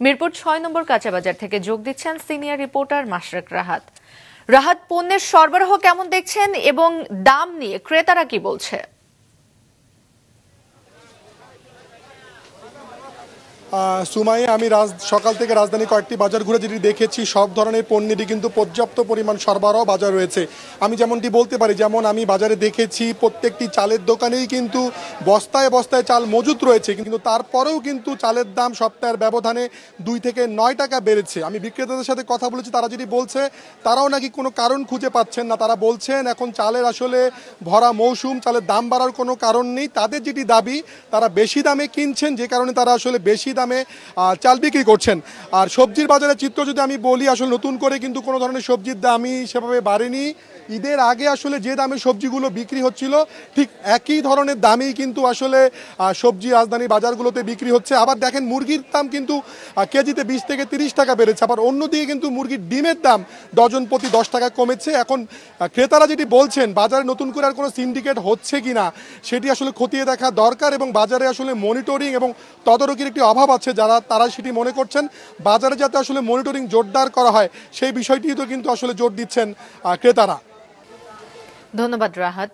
মিরপুর ৬ নম্বর কাঁচাবাজার থেকে যোগ দিচ্ছেন সিনিয়র রিপোর্টার মাশরাক রাহাত। রাহাত, পণ্যের সরবরাহ কেমন দেখছেন এবং দাম নিয়ে ক্রেতারা কি বলছে? সুমাইয়া, আমি সকাল থেকে রাজধানী কয়েকটি বাজার ঘুরে যেটি দেখেছি, সব ধরনের পণ্যেরই কিন্তু পর্যাপ্ত পরিমাণ সরবরাহ বাজার রয়েছে। আমি যেমনটি বলতে পারি, যেমন আমি বাজারে দেখেছি প্রত্যেকটি চালের দোকানেই কিন্তু বস্তায় বস্তায় চাল মজুত রয়েছে, কিন্তু তারপরেও কিন্তু চালের দাম সপ্তাহের ব্যবধানে 2 থেকে 9 টাকা বেড়েছে। আমি বিক্রেতাদের সাথে কথা বলেছি, তারা যেটি বলছে, তারাও নাকি কোনো কারণ খুঁজে পাচ্ছেন না। তারা বলছেন এখন চালের আসলে ভরা মৌসুম, চালের দাম বাড়ার কোনো কারণ নেই। তাদের যেটি দাবি, তারা বেশি দামে কিনছেন, যে কারণে তারা আসলে বেশি দামে চাল বিক্রি করছেন। আর সবজির বাজারের চিত্র যদি আমি বলি, আসলে নতুন করে কিন্তু কোনো ধরনের সবজির দামই সেভাবে বাড়েনি। ঈদের আগে আসলে যে দামে সবজিগুলো বিক্রি হচ্ছিল, ঠিক একই ধরনের দামেই কিন্তু আসলে সবজি রাজধানী বাজারগুলোতে বিক্রি হচ্ছে। আবার দেখেন, মুরগির দাম কিন্তু কেজিতে 20 থেকে 30 টাকা বেড়েছে। আবার অন্যদিকে কিন্তু মুরগির ডিমের দাম ডজন প্রতি 10 টাকা কমেছে। এখন ক্রেতারা যেটি বলছেন, বাজারে নতুন করে আর কোনো সিন্ডিকেট হচ্ছে কিনা সেটি আসলে খতিয়ে দেখা দরকার, এবং বাজারে আসলে মনিটরিং এবং তদারকির একটি অভাব আছে। তারা সেটি মনে করছেন, বাজারে যাতে আসলে মনিটরিং জোরদার করা হয় সেই বিষয়টি তো কিন্তু আসলে জোর দিচ্ছেন ক্রেতারা। ধন্যবাদ রাহাত।